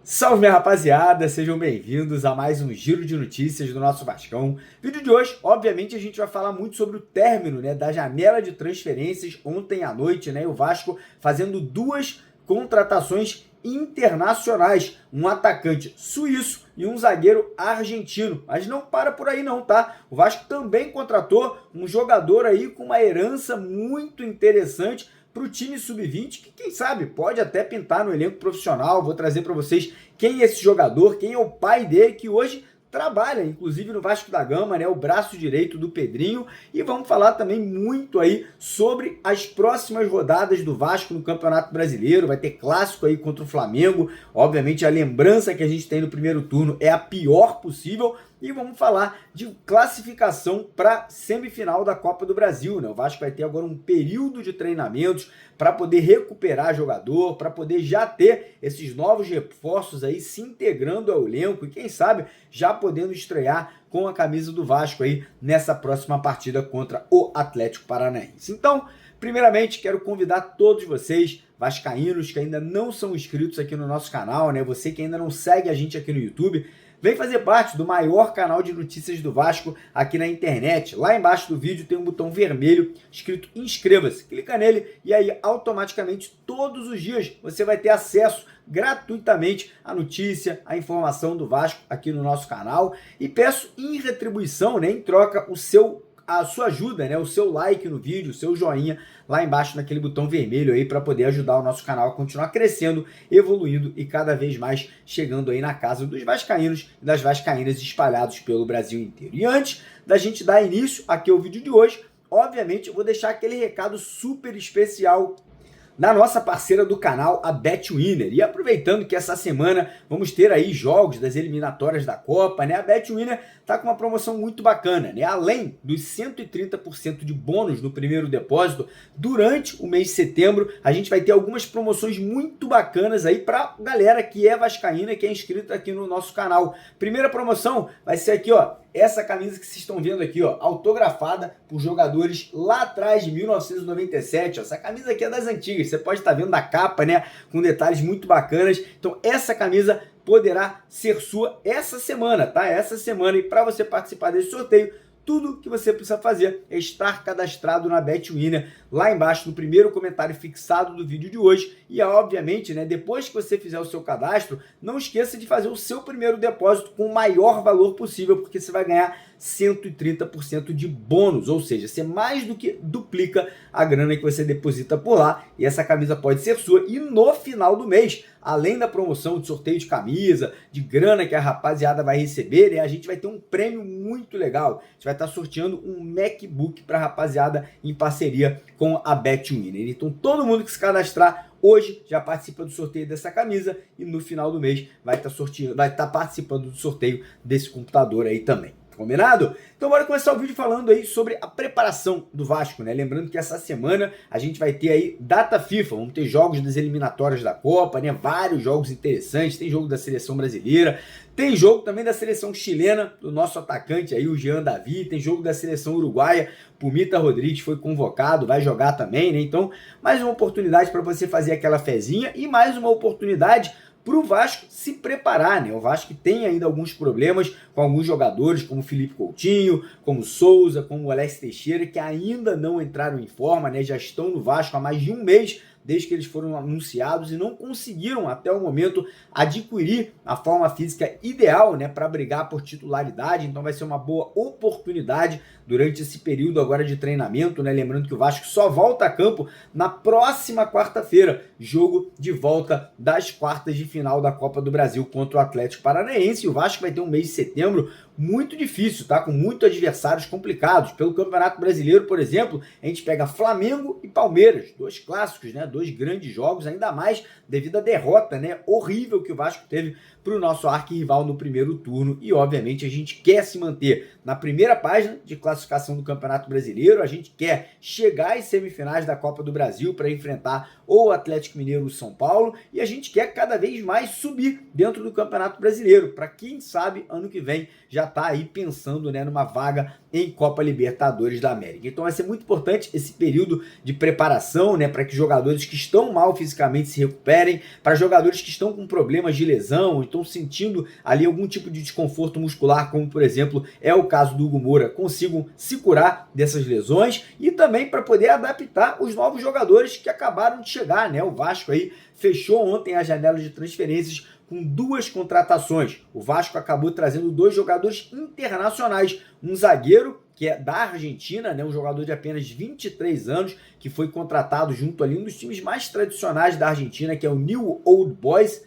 Salve, minha rapaziada, sejam bem-vindos a mais um giro de notícias do nosso Vascão. Vídeo de hoje, obviamente, a gente vai falar muito sobre o término, da janela de transferências ontem à noite, e o Vasco fazendo duas contratações internacionais, um atacante suíço e um zagueiro argentino. Mas não para por aí não, tá? O Vasco também contratou um jogador aí com uma herança muito interessante para o time sub-20, que quem sabe pode até pintar no elenco profissional. Vou trazer para vocês quem é esse jogador, quem é o pai dele, que hoje trabalha, inclusive, no Vasco da Gama, o braço direito do Pedrinho. E vamos falar também muito aí sobre as próximas rodadas do Vasco no Campeonato Brasileiro. Vai ter clássico aí contra o Flamengo. Obviamente, a lembrança que a gente tem no primeiro turno é a pior possível. E vamos falar de classificação para semifinal da Copa do Brasil, O Vasco vai ter agora um período de treinamentos para poder recuperar jogador, para poder já ter esses novos reforços aí se integrando ao elenco e quem sabe já podendo estrear com a camisa do Vasco aí nessa próxima partida contra o Atlético Paranaense. Então, primeiramente, quero convidar todos vocês vascaínos que ainda não são inscritos aqui no nosso canal, Você que ainda não segue a gente aqui no YouTube, vem fazer parte do maior canal de notícias do Vasco aqui na internet. Lá embaixo do vídeo tem um botão vermelho escrito inscreva-se. Clica nele e aí automaticamente todos os dias você vai ter acesso gratuitamente à notícia, à informação do Vasco aqui no nosso canal. E peço em retribuição, em troca, a sua ajuda, o seu like no vídeo, o seu joinha lá embaixo naquele botão vermelho aí para poder ajudar o nosso canal a continuar crescendo, evoluindo e cada vez mais chegando aí na casa dos vascaínos e das vascaínas espalhados pelo Brasil inteiro. E antes da gente dar início aqui ao vídeo de hoje, obviamente eu vou deixar aquele recado super especial da nossa parceira do canal, a BetWinner. E aproveitando que essa semana vamos ter aí jogos das eliminatórias da Copa, A BetWinner tá com uma promoção muito bacana, Além dos 130% de bônus no primeiro depósito, durante o mês de setembro, a gente vai ter algumas promoções muito bacanas aí pra galera que é vascaína, que é inscrita aqui no nosso canal. Primeira promoção vai ser aqui, essa camisa que vocês estão vendo aqui, autografada por jogadores lá atrás de 1997. Essa camisa aqui é das antigas, você pode estar vendo a capa, com detalhes muito bacanas. Então essa camisa poderá ser sua essa semana, tá? Essa semana. E para você participar desse sorteio, tudo que você precisa fazer é estar cadastrado na BetWinner, lá embaixo no primeiro comentário fixado do vídeo de hoje. E obviamente, depois que você fizer o seu cadastro, não esqueça de fazer o seu primeiro depósito com o maior valor possível, porque você vai ganhar 130% de bônus, ou seja, você mais do que duplica a grana que você deposita por lá, e essa camisa pode ser sua. E no final do mês, além da promoção de sorteio de camisa, de grana que a rapaziada vai receber, a gente vai ter um prêmio muito legal. A gente vai estar sorteando um MacBook para a rapaziada em parceria com a BetWinner. Então todo mundo que se cadastrar hoje já participa do sorteio dessa camisa e no final do mês vai estar participando do sorteio desse computador aí também. Combinado? Então bora começar o vídeo falando aí sobre a preparação do Vasco, Lembrando que essa semana a gente vai ter aí data FIFA, vamos ter jogos das eliminatórias da Copa, Vários jogos interessantes, tem jogo da seleção brasileira, tem jogo também da seleção chilena, do nosso atacante aí, o Jean Davi, tem jogo da seleção uruguaia, Pumita Rodrigues foi convocado, vai jogar também, Então, mais uma oportunidade para você fazer aquela fezinha e mais uma oportunidade para o Vasco se preparar, O Vasco tem ainda alguns problemas com alguns jogadores, como Felipe Coutinho, como Souza, como o Alex Teixeira, que ainda não entraram em forma, Já estão no Vasco há mais de um mês, desde que eles foram anunciados e não conseguiram até o momento adquirir a forma física ideal, para brigar por titularidade. Então vai ser uma boa oportunidade durante esse período agora de treinamento, Lembrando que o Vasco só volta a campo na próxima quarta-feira, jogo de volta das quartas de final da Copa do Brasil contra o Atlético Paranaense. E o Vasco vai ter um mês de setembro muito difícil, tá? Com muitos adversários complicados. Pelo Campeonato Brasileiro, por exemplo, a gente pega Flamengo e Palmeiras, dois clássicos, né? Dois grandes jogos, ainda mais devido à derrota, né? Horrível que o Vasco teve para o nosso arquirrival no primeiro turno. E, obviamente, a gente quer se manter na primeira página de classificação do Campeonato Brasileiro. A gente quer chegar às semifinais da Copa do Brasil para enfrentar ou o Atlético Mineiro ou o São Paulo. E a gente quer cada vez mais subir dentro do Campeonato Brasileiro, para quem sabe ano que vem já tá aí pensando, né, numa vaga em Copa Libertadores da América. Então vai ser muito importante esse período de preparação, né, para que jogadores que estão mal fisicamente se recuperem, para jogadores que estão com problemas de lesão, ou estão sentindo ali algum tipo de desconforto muscular, como por exemplo é o caso do Hugo Moura, consigam se curar dessas lesões, e também para poder adaptar os novos jogadores que acabaram de chegar, né? O Vasco aí fechou ontem a janela de transferências com 2 contratações. O Vasco acabou trazendo 2 jogadores internacionais, um zagueiro que é da Argentina, né, um jogador de apenas 23 anos, que foi contratado junto ali um dos times mais tradicionais da Argentina, que é o New Old Boys,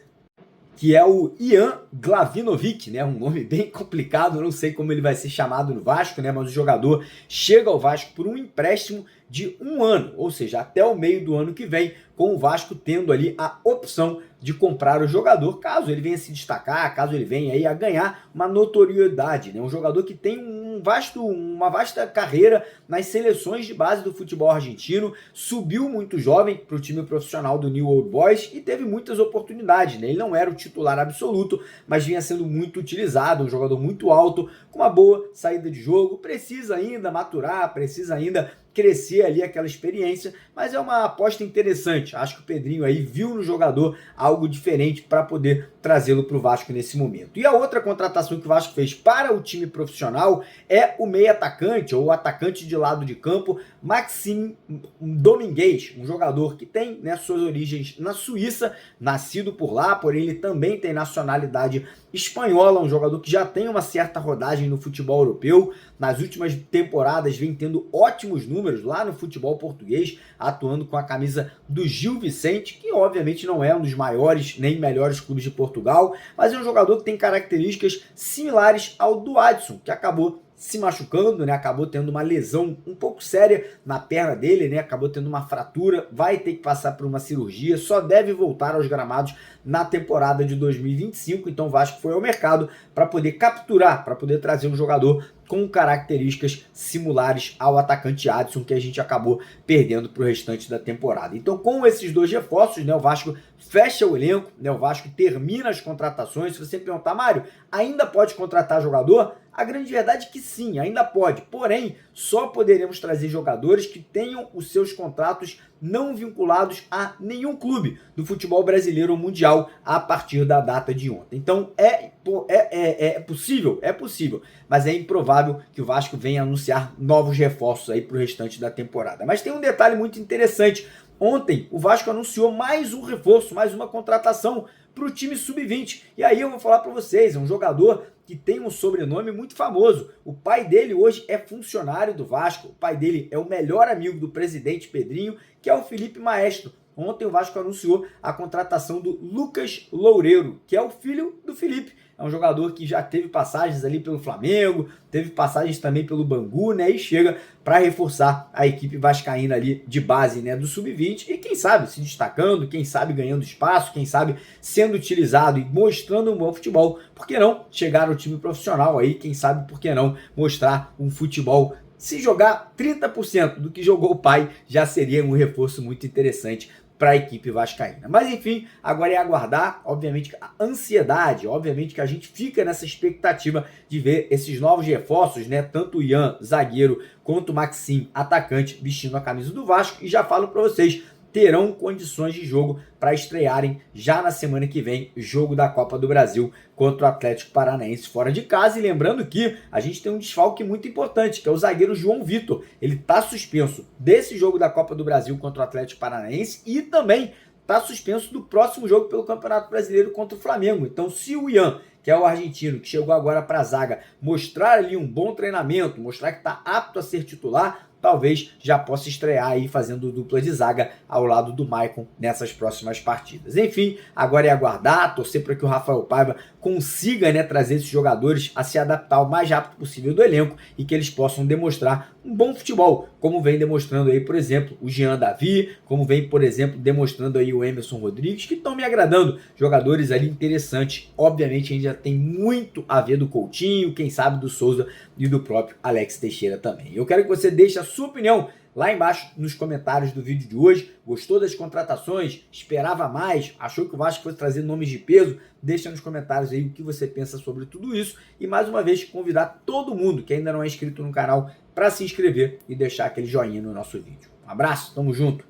que é o Ian Glavinovic, né? Um nome bem complicado, não sei como ele vai ser chamado no Vasco, né? Mas o jogador chega ao Vasco por um empréstimo de 1 ano, ou seja, até o meio do ano que vem, com o Vasco tendo ali a opção de comprar o jogador, caso ele venha se destacar, caso ele venha aí a ganhar uma notoriedade, né? Um jogador que tem uma vasta carreira nas seleções de base do futebol argentino, subiu muito jovem para o time profissional do New Old Boys e teve muitas oportunidades, né? Ele não era o titular absoluto, mas vinha sendo muito utilizado, um jogador muito alto, com uma boa saída de jogo, precisa ainda maturar, precisa ainda crescer ali aquela experiência, mas é uma aposta interessante. Acho que o Pedrinho aí viu no jogador algo diferente para poder trazê-lo para o Vasco nesse momento. E a outra contratação que o Vasco fez para o time profissional é o meio atacante, ou o atacante de lado de campo, Maxime Domingues, um jogador que tem, né, suas origens na Suíça, nascido por lá, porém ele também tem nacionalidade espanhola, um jogador que já tem uma certa rodagem no futebol europeu, nas últimas temporadas vem tendo ótimos números lá no futebol português, atuando com a camisa do Gil Vicente, que obviamente não é um dos maiores nem melhores clubes de Portugal, mas é um jogador que tem características similares ao do Adson, que acabou se machucando, né? Acabou tendo uma lesão um pouco séria na perna dele, né? Acabou tendo uma fratura, vai ter que passar por uma cirurgia, só deve voltar aos gramados na temporada de 2025. Então o Vasco foi ao mercado para poder capturar, para poder trazer um jogador com características similares ao atacante Adson, que a gente acabou perdendo para o restante da temporada. Então, com esses 2 reforços, né, o Vasco fecha o elenco, né, o Vasco termina as contratações. Se você perguntar, Mário, ainda pode contratar jogador? A grande verdade é que sim, ainda pode. Porém, só poderemos trazer jogadores que tenham os seus contratos não vinculados a nenhum clube do futebol brasileiro ou mundial a partir da data de ontem. Então, é possível? É possível, mas é improvável que o Vasco venha anunciar novos reforços aí para o restante da temporada. Mas tem um detalhe muito interessante. Ontem, o Vasco anunciou mais um reforço, mais uma contratação para o time sub-20. E aí eu vou falar para vocês, é um jogador que tem um sobrenome muito famoso. O pai dele hoje é funcionário do Vasco. O pai dele é o melhor amigo do presidente Pedrinho, que é o Felipe Maestro. Ontem o Vasco anunciou a contratação do Lucas Loureiro, que é o filho do Felipe. É um jogador que já teve passagens ali pelo Flamengo, teve passagens também pelo Bangu, né? E chega para reforçar a equipe vascaína ali de base, né, do sub-20 e quem sabe se destacando, quem sabe ganhando espaço, quem sabe sendo utilizado e mostrando um bom futebol. Por que não chegar ao time profissional aí? Quem sabe por que não mostrar um futebol? Se jogar 30% do que jogou o pai, já seria um reforço muito interessante para a equipe vascaína. Mas enfim, agora é aguardar, obviamente, a ansiedade, obviamente que a gente fica nessa expectativa de ver esses novos reforços, né? Tanto o Ian, zagueiro, quanto o Maxime, atacante, vestindo a camisa do Vasco. E já falo para vocês, terão condições de jogo para estrearem já na semana que vem, jogo da Copa do Brasil contra o Atlético Paranaense fora de casa. E lembrando que a gente tem um desfalque muito importante, que é o zagueiro João Vitor. Ele está suspenso desse jogo da Copa do Brasil contra o Atlético Paranaense e também está suspenso do próximo jogo pelo Campeonato Brasileiro contra o Flamengo. Então, se o Ian, que é o argentino, que chegou agora para a zaga, mostrar ali um bom treinamento, mostrar que está apto a ser titular, talvez já possa estrear aí fazendo dupla de zaga ao lado do Maicon nessas próximas partidas. Enfim, agora é aguardar, torcer para que o Rafael Paiva consiga, né, trazer esses jogadores a se adaptar o mais rápido possível do elenco e que eles possam demonstrar um bom futebol, como vem demonstrando aí, por exemplo, o Jean Davi, como vem, por exemplo, demonstrando aí o Emerson Rodrigues, que estão me agradando, jogadores ali interessantes. Obviamente a gente já tem muito a ver do Coutinho, quem sabe do Souza e do próprio Alex Teixeira também. Eu quero que você deixe a sua opinião lá embaixo nos comentários do vídeo de hoje. Gostou das contratações? Esperava mais? Achou que o Vasco fosse trazer nomes de peso? Deixa nos comentários aí o que você pensa sobre tudo isso. E mais uma vez, convidar todo mundo que ainda não é inscrito no canal para se inscrever e deixar aquele joinha no nosso vídeo. Um abraço, tamo junto!